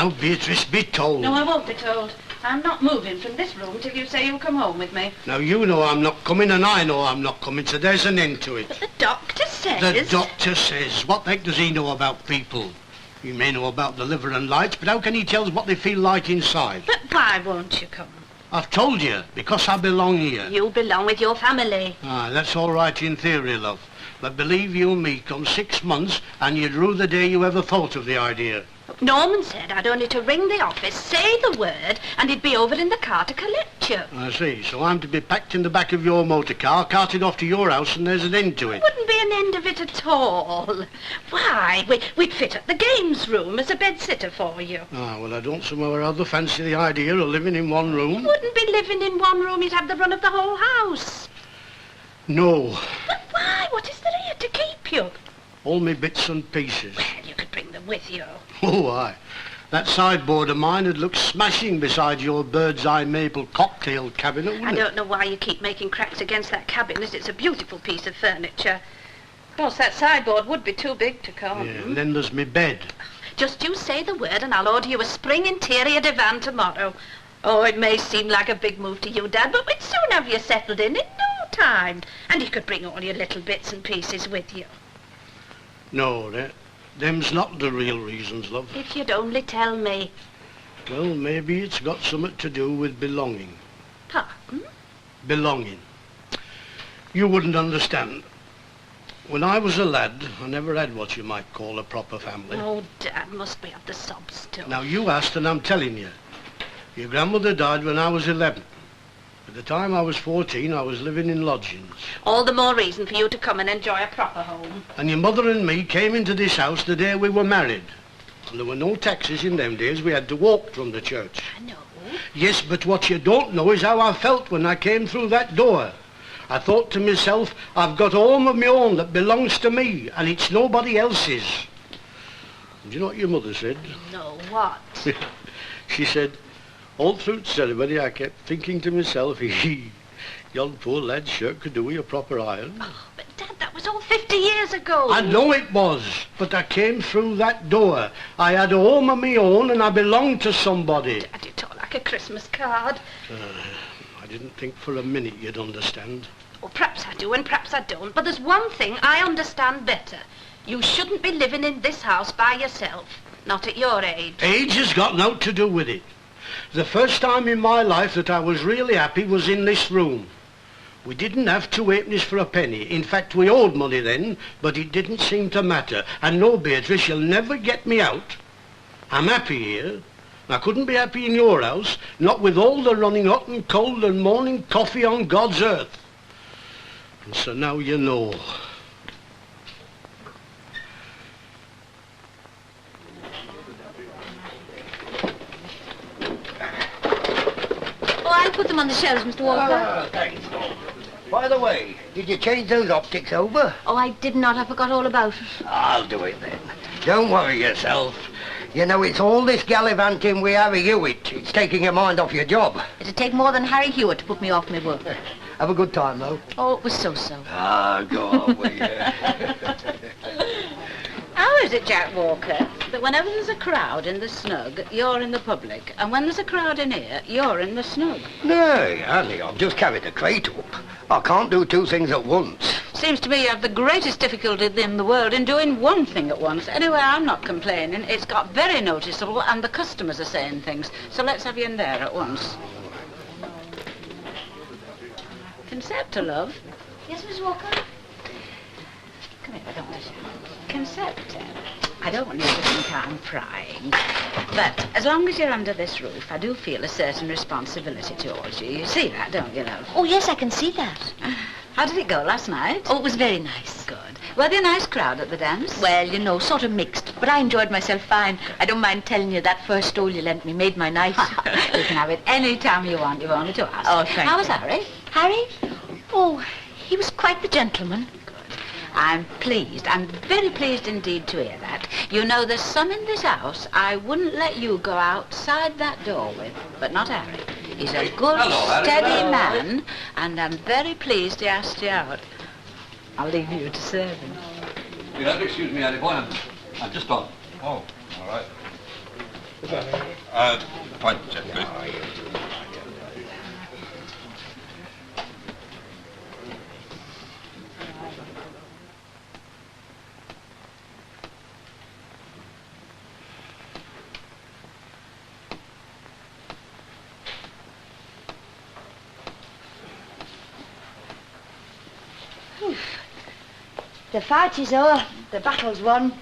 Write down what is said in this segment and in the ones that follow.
Now, Beatrice, be told. No, I won't be told. I'm not moving from this room till you say you'll come home with me. Now, you know I'm not coming, and I know I'm not coming, so there's an end to it. But the doctor says... The doctor says. What the heck does he know about people? He may know about the liver and lights, but how can he tell us what they feel like inside? But why won't you come? I've told you, because I belong here. You belong with your family. Ah, that's all right in theory, love. But believe you me, come 6 months, and you'd rue the day you ever thought of the idea. Norman said I'd only to ring the office, say the word, and he'd be over in the car to collect you. I see. So I'm to be packed in the back of your motor car, carted off to your house, and there's an end to it. Wouldn't be an end of it at all. Why, we'd fit at the games room as a bed-sitter for you. Ah, well, I don't somehow or other fancy the idea of living in one room. You wouldn't be living in one room, you'd have the run of the whole house. No. But why? What is there here to keep you? All me bits and pieces. Well, you could bring them with you. Oh, aye. That sideboard of mine would look smashing beside your bird's eye maple cocktail cabinet, wouldn't I it? don't know why you keep making cracks against that cabinet. It's a beautiful piece of furniture. Of course, that sideboard would be too big to come. Yeah, and then there's me bed. Just you say the word and I'll order you a spring interior divan tomorrow. Oh, it may seem like a big move to you, Dad, but we'd soon have you settled in no time. And you could bring all your little bits and pieces with you. No, them's not the real reasons, love. If you'd only tell me. Well, maybe it's got something to do with belonging. Pardon? Belonging. You wouldn't understand. When I was a lad, I never had what you might call a proper family. Oh, Dad, must we have the sob still? Now, you asked and I'm telling you. Your grandmother died when I was 11. By the time I was 14, I was living in lodgings. All the more reason for you to come and enjoy a proper home. And your mother and me came into this house the day we were married. And there were no taxis in them days. We had to walk from the church. I know. Yes, but what you don't know is how I felt when I came through that door. I thought to myself, I've got a home of my own that belongs to me, and it's nobody else's. And do you know what your mother said? No, what? She said, all through the ceremony, I kept thinking to myself, yon poor lad's shirt could do with a proper iron. Oh, but Dad, that was all 50 years ago. I know it was, but I came through that door. I had a home of my own and I belonged to somebody. Dad, you talk like a Christmas card. I didn't think for a minute you'd understand. Well, perhaps I do and perhaps I don't, but there's one thing I understand better. You shouldn't be living in this house by yourself, not at your age. Age has got naught to do with it. The first time in my life that I was really happy was in this room. We didn't have 2 halfpennies for a penny. In fact, we owed money then, but it didn't seem to matter. And no, Beatrice, you'll never get me out. I'm happy here. I couldn't be happy in your house, not with all the running hot and cold and morning coffee on God's earth. And so now you know. I'll put them on the shelves, Mr. Walker. Thanks. By the way, did you change those optics over? Oh, I did not. I forgot all about it. I'll do it then. Don't worry yourself. You know, it's all this gallivanting with Harry Hewitt. It's taking your mind off your job. It'd take more than Harry Hewitt to put me off my work. Have a good time, though. Oh, it was so-so. Ah, go on with you. How is it, Jack Walker, that whenever there's a crowd in the snug, you're in the public, and when there's a crowd in here, you're in the snug? No, honey, I've just carried the crate up. I can't do 2 things at once. Seems to me you have the greatest difficulty in the world in doing one thing at once. Anyway, I'm not complaining. It's got very noticeable, and the customers are saying things. So let's have you in there at once. Concepta, love. Yes, Miss Walker? Come here, I don't want to shout. Concepta, I don't want you to think I'm prying, but as long as you're under this roof, I do feel a certain responsibility towards you. You see that, don't you, love? Oh, yes, I can see that. How did it go last night? Oh, it was very nice. Good. Were there a nice crowd at the dance? Well, you know, sort of mixed, but I enjoyed myself fine. I don't mind telling you that first stole you lent me made my night. You can have it any time you want. You've only to ask. Oh, thank How you. was Harry? Harry? Oh, he was quite the gentleman. I'm pleased. I'm very pleased indeed to hear that. You know, there's some in this house I wouldn't let you go outside that door with, but not Harry. He's a good, steady man, and I'm very pleased he asked you out. I'll leave you to serve him. You'll have to excuse me, Harry boy. I'm just on. Oh, all right. Pint, please. The fight is over. The battle's won.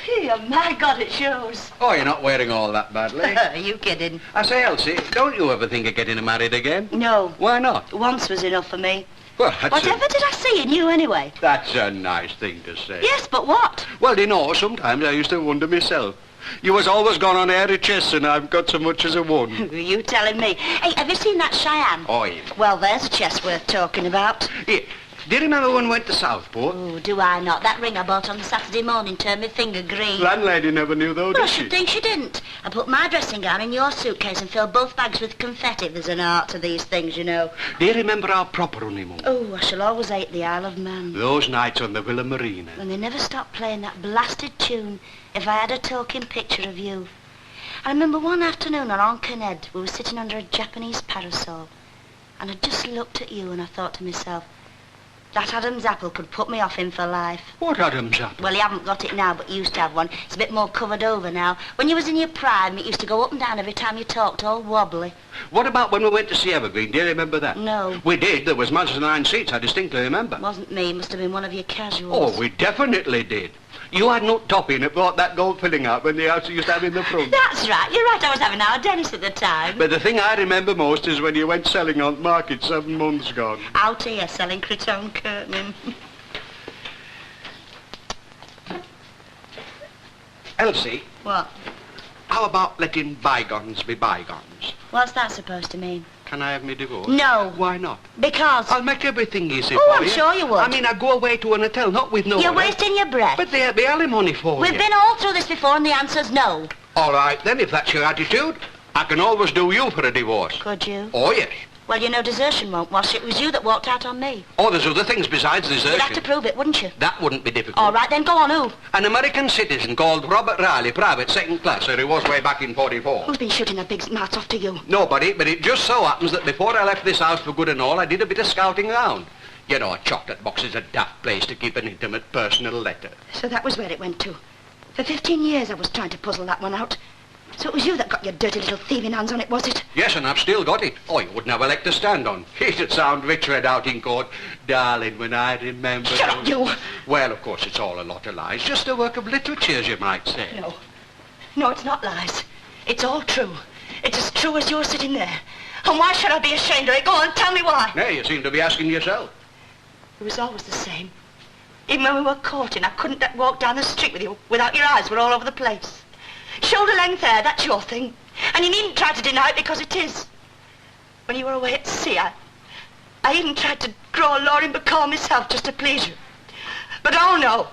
Oh, my God, it shows. Oh, you're not wearing all that badly. Are you kidding? I say, Elsie, don't you ever think of getting married again? No. Why not? Once was enough for me. Well, Whatever did I see in you, anyway? That's a nice thing to say. Yes, but what? Well, you know, sometimes I used to wonder myself. You was always gone on airy chests and I've got so much as a one. Were you telling me? Hey, have you seen that Cheyenne? Oh, yeah. Well, there's a chest worth talking about. Yeah. Do you remember when we went to Southport? Oh, do I not? That ring I bought on Saturday morning turned my finger green. Landlady never knew, though, Well, did I she? should think she didn't. I put my dressing gown in your suitcase and filled both bags with confetti. There's an art to these things, you know. Do you remember our proper honeymoon? Oh, I shall always hate the Isle of Man. Those nights on the Villa Marina. When they never stopped playing that blasted tune, If I Had a Talking Picture of You. I remember one afternoon on Kined, we were sitting under a Japanese parasol, and I just looked at you and I thought to myself, that Adam's apple could put me off him for life. What Adam's apple? Well, you haven't got it now, but you used to have one. It's a bit more covered over now. When you was in your prime, it used to go up and down every time you talked, all wobbly. What about when we went to see Evergreen? Do you remember that? No. We did. There was much as 9 seats, I distinctly remember. Wasn't me. Must have been one of your casuals. Oh, we definitely did. You had no topping that brought that gold filling out when the house used to have in the front. That's right. You're right. I was having our Dennis at the time. But the thing I remember most is when you went selling on market 7 months gone. Out here selling cretonne curtaining. Elsie, What? how about letting bygones be bygones? What's that supposed to mean? Can I have me divorce? No. Why not? Because... I'll make everything easy Oh, for I'm you. sure you would. I mean, I go away to an hotel, not with no You're one. wasting your breath. But there'll be alimony for We've you. been all through this before and the answer's no. All right, then, if that's your attitude, I can always do you for a divorce. Could you? Oh, yes. Well, you know desertion won't wash. It was you that walked out on me. Oh, there's other things besides desertion. You'd have to prove it, wouldn't you? That wouldn't be difficult. All right, then go on, who? An American citizen called Robert Riley, private, second class, so he was way back in 44. Who's been shooting their big mouths off to you? Nobody, but it just so happens that before I left this house for good and all, I did a bit of scouting around. You know, a chocolate box is a daft place to keep an intimate personal letter. So that was where it went to. For 15 years I was trying to puzzle that one out. So it was you that got your dirty little thieving hands on it, was it? Yes, and I've still got it. Oh, you wouldn't have a leg to stand on. It'd sound rich read out in court. Darling, when I remember... Shut up, you! Well, of course, it's all a lot of lies. Just a work of literature, as you might say. No. No, it's not lies. It's all true. It's as true as you're sitting there. And why should I be ashamed of it? Go on, tell me why. Now, you seem to be asking yourself. It was always the same. Even when we were courting, I couldn't walk down the street with you without your eyes were all over the place. Shoulder length hair, that's your thing. And you needn't try to deny it because it is. When you were away at sea, I even tried to grow a Loring Bacall myself just to please you. But oh no,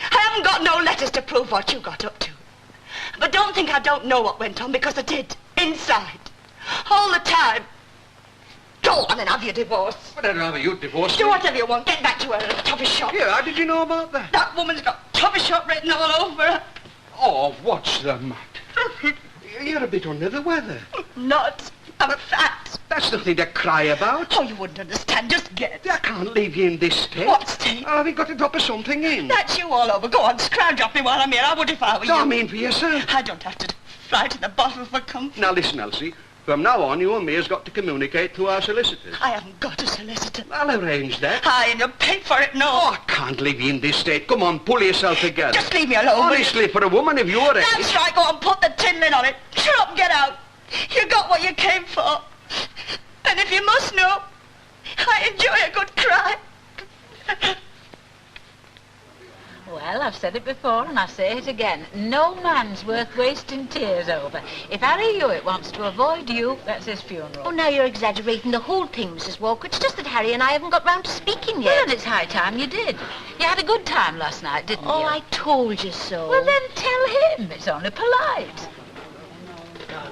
I haven't got no letters to prove what you got up to. But don't think I don't know what went on, because I did, inside, all the time. Go on and have your divorce. But I'd rather you'd divorce Do me. whatever you want, get back to her at a toffee shop. Yeah, how did you know about that? That woman's got toffee shop written all over her. Oh, what's the matter? You're a bit under the weather. Not. I'm a fat. That's nothing to cry about. Oh, you wouldn't understand. Just get. I can't leave you in this state. What state? I've got to drop something in. That's you all over. Go on, scrounge off me while I'm here. I would if I were you. No, I mean for yourself. I don't have to fly to the bottle for comfort. Now listen, Elsie. From now on, you and me has got to communicate through our solicitors. I haven't got a solicitor. I'll arrange that. Aye, and you pay for it, no. Oh, I can't leave you in this state. Come on, pull yourself together. Just leave me alone, will you? Honestly, for a woman of your age... That's right. Go on, put the tin lid on it. Shut up and get out. You got what you came for. And if you must know, I enjoy a good cry. Well, I've said it before and I say it again. No man's worth wasting tears over. If Harry Hewitt wants to avoid you, that's his funeral. Oh, now you're exaggerating the whole thing, Mrs. Walker. It's just that Harry and I haven't got round to speaking yet. Well, and it's high time you did. You had a good time last night, didn't you? Oh, I told you so. Well, then tell him. It's only polite.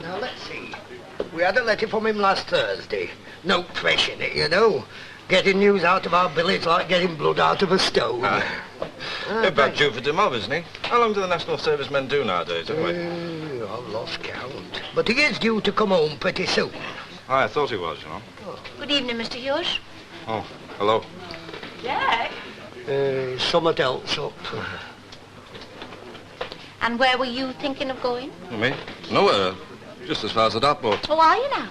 Now, let's see. We had a letter from him last Thursday. No pressure in it, you know. Getting news out of our village like getting blood out of a stone. They're about due for demob, isn't he? How long do the National Service men do nowadays, anyway? I've lost count. But he is due to come home pretty soon. I thought he was, you know. Good evening, Mr. Hughes. Oh, hello. Jack? Somewhat else up. And where were you thinking of going? Me? Nowhere. Just as far as the dock boat. Oh, are you now?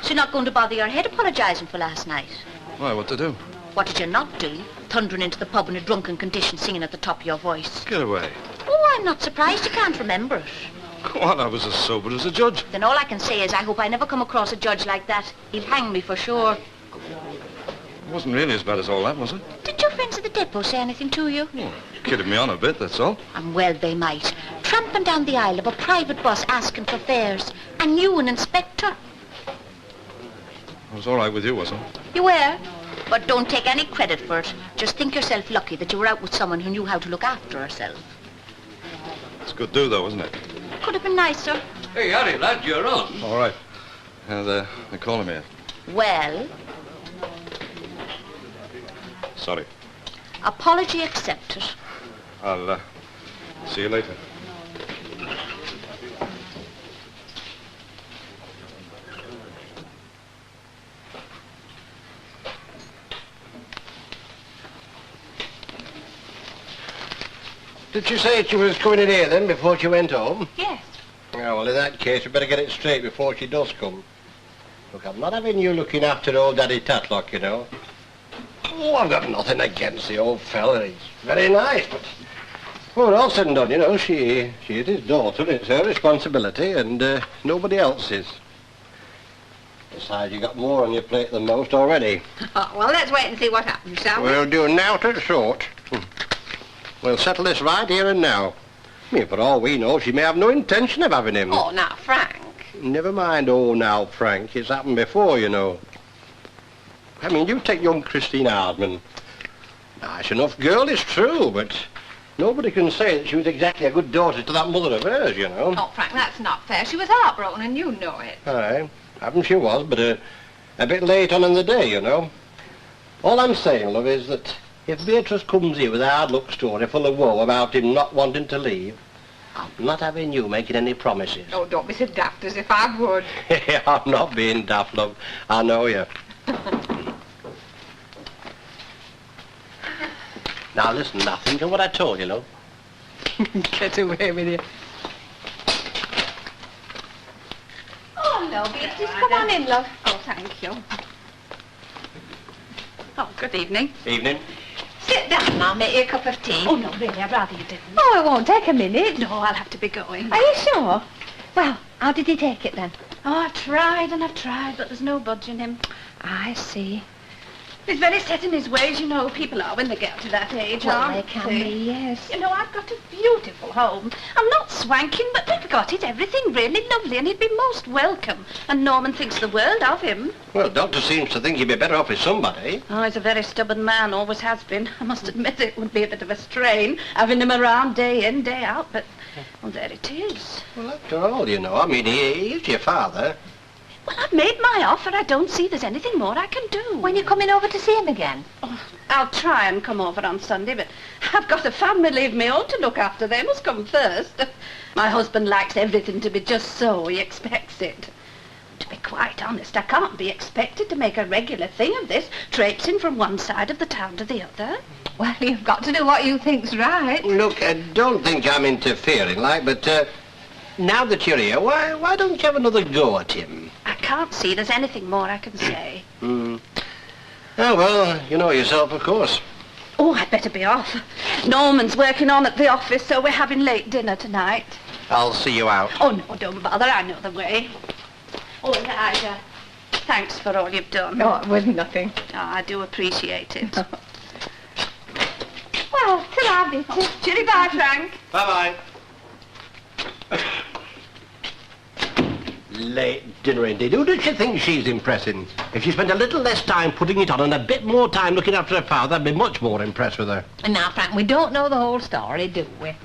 So you're not going to bother your head apologising for last night? Why, what to do? What did you not do? Thundering into the pub in a drunken condition, singing at the top of your voice. Get away. Oh, I'm not surprised you can't remember it. Go on, I was as sober as a judge. Then all I can say is I hope I never come across a judge like that. He'd hang me for sure. It wasn't really as bad as all that, was it? Did your friends at the depot say anything to you? Oh, kidded me on a bit, that's all. And well they might. Tramping down the aisle of a private bus asking for fares. And you an inspector. I was all right with you, wasn't it? You were. But don't take any credit for it. Just think yourself lucky that you were out with someone who knew how to look after herself. It's good do, though, isn't it? Could have been nicer. Hey, Harry, lad, you're on. All right. They're calling me. Well, Sorry. apology accepted. I'll see you later. Did she say she was coming in here then before she went home? Yes. Yeah, well, in that case, we better get it straight before she does come. Look, I'm not having you looking after old Daddy Tatlock, you know. Oh, I've got nothing against the old fella. He's very nice, but... Well, all said and done, you know, she is his daughter. It's her responsibility, and nobody else's. Besides, you got more on your plate than most already. Oh, well, let's wait and see what happens, shall we? We'll do now to short. We'll settle this right here and now. I mean, for all we know, she may have no intention of having him. Oh, now, Frank. Never mind, oh, now, Frank. It's happened before, you know. I mean, you take young Christine Hardman. Nice enough girl, it's true, but nobody can say that she was exactly a good daughter to that mother of hers, you know. Oh, Frank, that's not fair. She was heartbroken, and you know it. Aye, happen she was, but a bit late on in the day, you know. All I'm saying, love, is that if Beatrice comes here with a hard luck story full of woe about him not wanting to leave, I'm not having you making any promises. Oh, don't be so daft as if I would. I'm not being daft, love. I know you. Now listen, nothing to what I told you, love. Get away with you. Oh, hello, Beatrice. Come on in, love. Oh, thank you. Oh, good evening. Evening. Sit down and I'll make you a cup of tea. Oh, no, really, I'd rather you didn't. Oh, it won't take a minute. No, I'll have to be going. Are you sure? Well, how did he take it then? Oh, I've tried and I've tried, but there's no budging him. I see. He's very set in his ways, you know. People are when they get to that age, Well, aren't they can be, yes. You know, I've got a beautiful home. I'm not swanking, but we've got it. Everything really lovely, and he'd be most welcome. And Norman thinks the world of him. Well, Doctor seems to think he'd be better off with somebody. Oh, he's a very stubborn man, always has been. I must admit it would be a bit of a strain, having him around day in, day out, but, well, there it is. Well, after all, you know, I mean, he is your father. Well, I've made my offer. I don't see there's anything more I can do. When you coming over to see him again? Oh, I'll try and come over on Sunday, but I've got a family of my own to look after. They must come first. My husband likes everything to be just so. He expects it. To be quite honest, I can't be expected to make a regular thing of this, traipsing from one side of the town to the other. Well, you've got to do what you think's right. Look, don't think I'm interfering, like, but now that you're here, why don't you have another go at him? I can't see there's anything more I can say. Oh, well, you know yourself, of course. Oh, I'd better be off. Norman's working on at the office, so we're having late dinner tonight. I'll see you out. Oh, no, don't bother. I know the way. Oh, Elijah, thanks for all you've done. Oh, it was nothing. Oh, I do appreciate it. Well, till Beatrice. Chilly bye, Frank. Bye-bye. Late dinner indeed. Who does she think she's impressing? If she spent a little less time putting it on and a bit more time looking after her father, I'd be much more impressed with her. Now, Frank, we don't know the whole story, do we?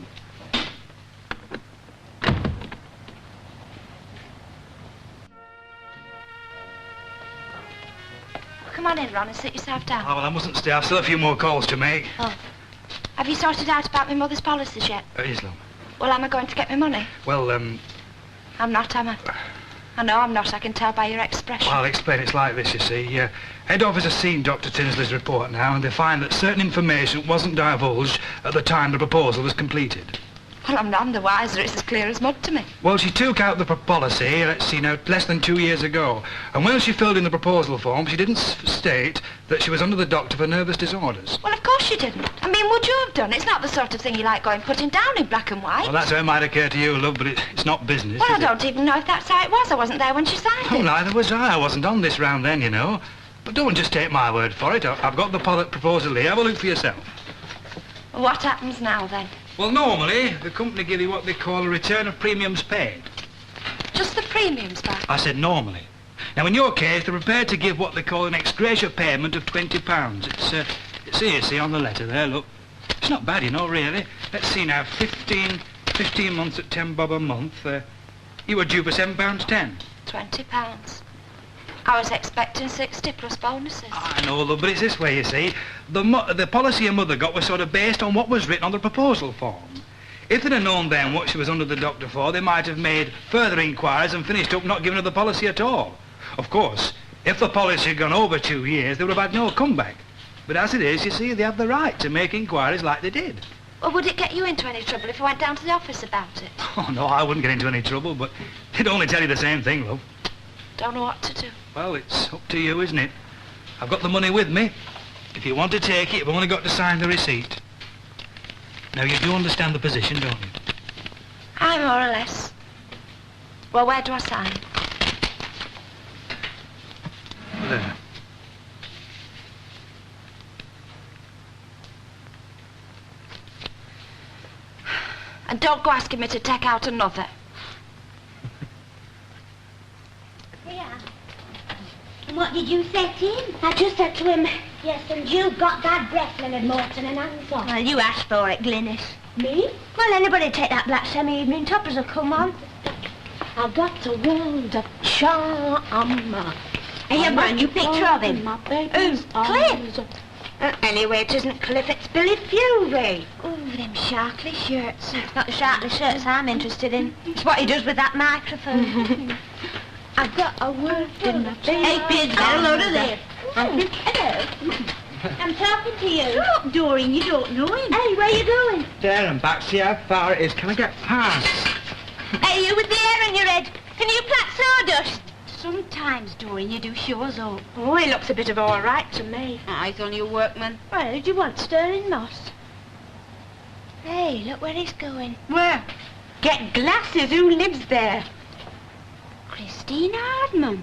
Come on on in, Ron, and sit yourself down. Oh, well, I mustn't stay. I've still a few more calls to make. Oh. Have you sorted out about my mother's policies yet? Yes, love. Well, am I going to get my money? Well, I'm not, am I? I know I'm not. I can tell by your expression. I'll explain. It's like this, you see. Head office has seen Dr. Tinsley's report now, and they find that certain information wasn't divulged at the time the proposal was completed. Well, I'm none the wiser. It's as clear as mud to me. Well, she took out the policy, let's see now, less than 2 years ago. And when she filled in the proposal form, she didn't state that she was under the doctor for nervous disorders. Well, of course you didn't. I mean, would you have done? It's not the sort of thing you like going putting down in black and white. Well, that's how it might occur to you, love, but it's not business, Well, I is it? don't even know if that's how it was. I wasn't there when she signed Oh, it. neither was I. I wasn't on this round then, you know. But don't just take my word for it. I've got the proposal here. Have a look for yourself. What happens now, then? Well, normally, the company give you what they call a return of premiums paid. Just the premiums back? I said normally. Now, in your case, they're prepared to give what they call an ex gratia payment of £20. It's here, see, on the letter there, look. It's not bad, you know, really. Let's see now, 15 months at 10 bob a month. You were due for £7.10. £20. I was expecting 60 plus bonuses. I know, love, but it's this way, you see. The policy your mother got was sort of based on what was written on the proposal form. If they'd have known then what she was under the doctor for, they might have made further inquiries and finished up not giving her the policy at all. Of course, if the policy had gone over 2 years, they would have had no comeback. But as it is, you see, they have the right to make inquiries like they did. Well, would it get you into any trouble if I went down to the office about it? Oh, no, I wouldn't get into any trouble, but they'd only tell you the same thing, love. Don't know what to do. Well, it's up to you, isn't it? I've got the money with me. If you want to take it, you've only got to sign the receipt. Now, you do understand the position, don't you? Aye, more or less. Well, where do I sign? There. And don't go asking me to take out another. Yeah. And what did you say to him? I just said to him, yes, and you've got that breath, Leonard Morton, and I'm sorry. Well, you asked for it, Glynis. Me? Well, anybody take that black semi-evening top as a come on. I've got a world of charm. Hey, you got a new picture of him. Who's Cliff? Anyway, it isn't Cliff, it's Billy Fury. Oh, them Sharkley shirts. It's not the Sharkley shirts I'm interested in. It's what he does with that microphone. I've got a word in my Hey, Pids, get a load of this. Hello. I'm talking to you. Stop, Doreen, you don't know him. Hey, where you going? There and back, see how far it is. Can I get past? Hey, you with the hair on your head. Can you plat sawdust? Sometimes, Doreen, you do shows up. Oh, he looks a bit of all right to me. He's only a workman. Well, do you want sterling moss? Hey, look where he's going. Where? Get glasses. Who lives there? Christine Hardman.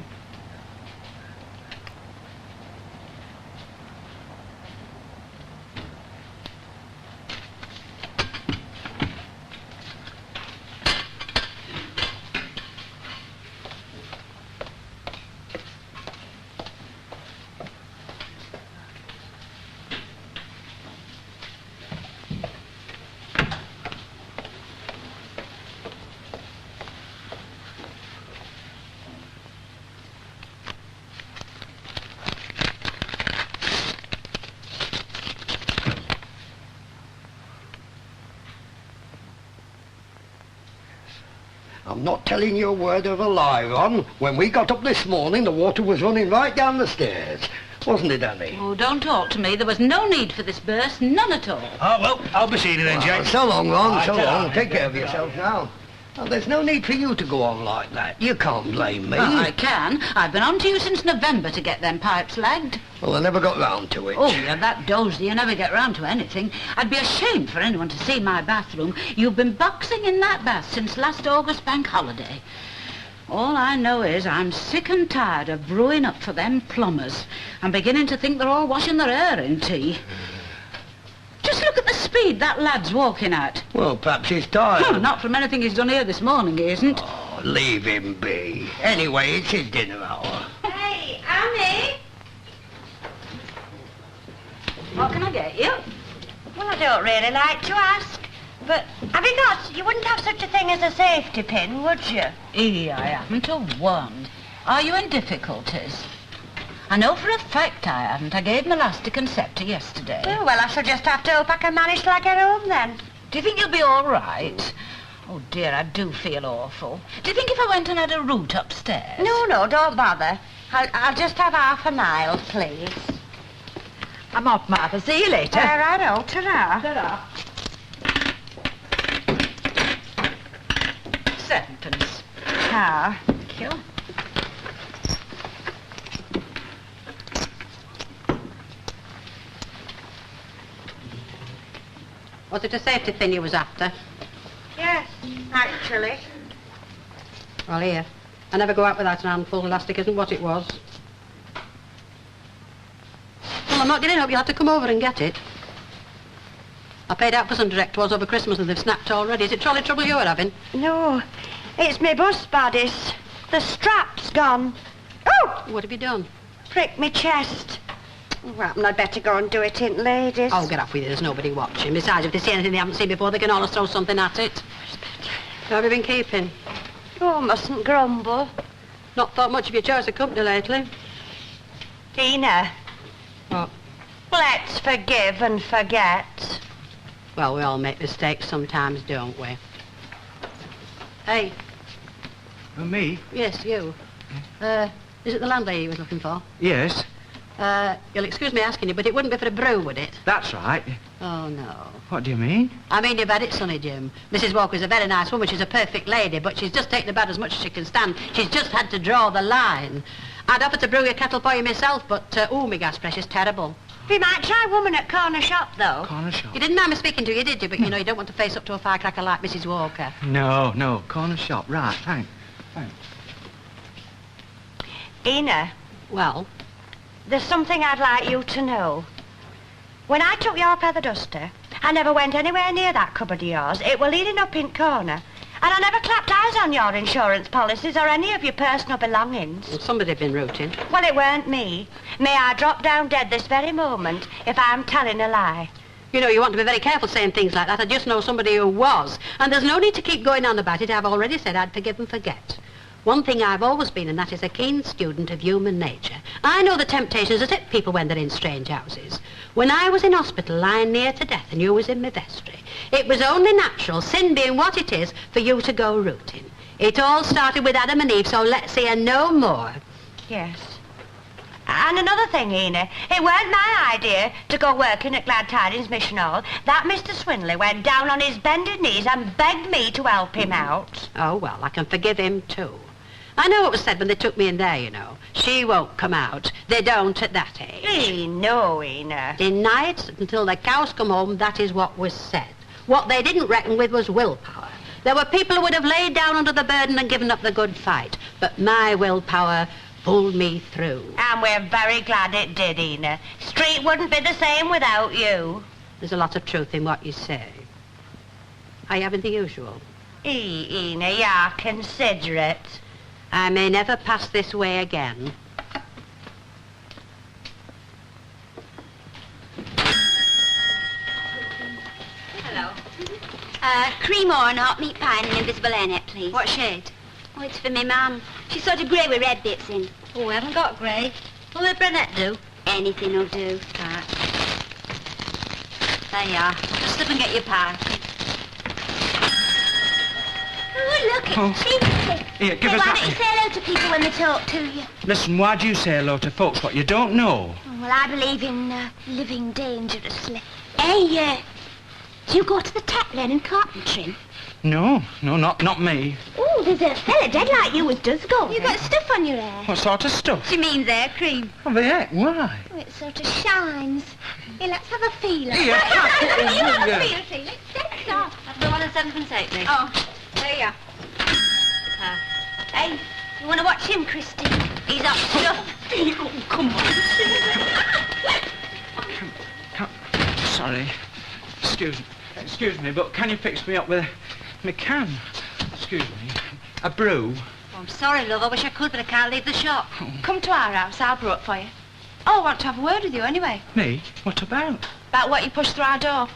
I'm not telling you a word of a lie, Ron. When we got up this morning, the water was running right down the stairs. Wasn't it, Annie? Oh, don't talk to me. There was no need for this burst, none at all. Oh, well, I'll be seeing you then, Jack. So long, Ron, Right, so long. on. Take care of yourself now. Well, there's no need for you to go on like that. You can't blame me. Oh, I can. I've been on to you since November to get them pipes lagged. Well, I never got round to it. Oh, you're that dozy, you never get round to anything. I'd be ashamed for anyone to see my bathroom. You've been boxing in that bath since last August bank holiday. All I know is I'm sick and tired of brewing up for them plumbers. I'm beginning to think they're all washing their hair in tea. Just look at the speed that lad's walking at. Well, perhaps he's tired. Not from anything he's done here this morning, he isn't. Oh, leave him be. Anyway, it's his dinner hour. Hey, Annie. What can I get you? Well, I don't really like to ask, but you wouldn't have such a thing as a safety pin, would you? I haven't a one. Are you in difficulties? I know for a fact I haven't. I gave him elastic and scepter yesterday. Oh, well, I shall just have to hope I can manage till I get home, then. Do you think you'll be all right? Oh, dear, I do feel awful. Do you think if I went and had a root upstairs? No, don't bother. I'll just have half a mile, please. I'm off, Martha. See you later. Righto, ta-ra. Ta-ra. 7pence. Ta. Thank you. Was it a safety pin you was after? Yes, actually. Well, here. I never go out without an handful. Elastic isn't what it was. Well, I'm not getting up. You'll have to come over and get it. I paid out for some direct ones over Christmas and they've snapped already. Is it trolley trouble you're having? No, it's my bus bodies. The strap's gone. Oh! What have you done? Pricked me chest. Well, I'd better go and do it in ladies. Oh, get off with you. There's nobody watching. Besides, if they see anything they haven't seen before, they can always throw something at it. How have you been keeping? Oh, mustn't grumble. Not thought much of your choice of company lately. Tina. What? Let's forgive and forget. Well, we all make mistakes sometimes, don't we? Hey. Me? Yes, you. Is it the landlady you was looking for? Yes. You'll excuse me asking you, but it wouldn't be for a brew, would it? That's right. Oh, no. What do you mean? I mean, you've had it, sonny Jim. Mrs. Walker's a very nice woman. She's a perfect lady, but she's just taken about as much as she can stand. She's just had to draw the line. I'd offer to brew your kettle for you myself, but, my gas pressure's terrible. We might try woman at corner shop, though. Corner shop? You didn't mind me speaking to you, did you? But, you don't want to face up to a firecracker like Mrs. Walker. No. Corner shop. Right, thanks. Ina. Well? There's something I'd like you to know. When I took your feather duster, I never went anywhere near that cupboard of yours. It were leading up in corner. And I never clapped eyes on your insurance policies or any of your personal belongings. Well, somebody'd been rooting. Well, it weren't me. May I drop down dead this very moment if I'm telling a lie. You want to be very careful saying things like that. I just know somebody who was. And there's no need to keep going on about it. I've already said I'd forgive and forget. One thing I've always been, and that is a keen student of human nature. I know the temptations that hit people when they're in strange houses. When I was in hospital lying near to death and you was in my vestry, it was only natural, sin being what it is, for you to go rooting. It all started with Adam and Eve, so let's hear no more. Yes. And another thing, Ina, it weren't my idea to go working at Glad Tidings Mission Hall. That Mr. Swinley went down on his bended knees and begged me to help him out. Oh, well, I can forgive him too. I know what was said when they took me in there, She won't come out. They don't at that age. No, Ina. Deny it until the cows come home, that is what was said. What they didn't reckon with was willpower. There were people who would have laid down under the burden and given up the good fight. But my willpower pulled me through. And we're very glad it did, Ina. Street wouldn't be the same without you. There's a lot of truth in what you say. Are you having the usual? Ina, you're considerate. I may never pass this way again. Hello. Cream or and hot meat pie and an invisible airnet, please. What shade? Oh, it's for me mum. She's sort of grey with red bits in. Oh, we haven't got grey. Will the brunette do? Anything will do. Right. There you are. Just slip and get your pie. Oh, look, it's Tuesday. Here, give us why that. don't you say hello to people when they talk to you? Listen, why do you say hello to folks what you don't know? Oh, well, I believe in living dangerously. Hey, do you go to the tap then in carpentry? No, not me. Oh, there's a fella dead like you as does go. You got stuff on your hair. What sort of stuff? She means hair cream. Oh, the heck, why? Oh, it sort of shines. Here, let's have a feeler. Here, you have yeah. a feeler, Felix. That's off. That's the one at 7.8, please. Oh, there you are. Hey, you want to watch him, Christy? He's up stuff. Oh, come on. Sorry. Excuse me, but can you fix me up with me can? Excuse me. A brew. Oh, I'm sorry, love. I wish I could, but I can't leave the shop. Come to our house. I'll brew it for you. Oh, I want to have a word with you anyway. Me? What about? About what you pushed through our door.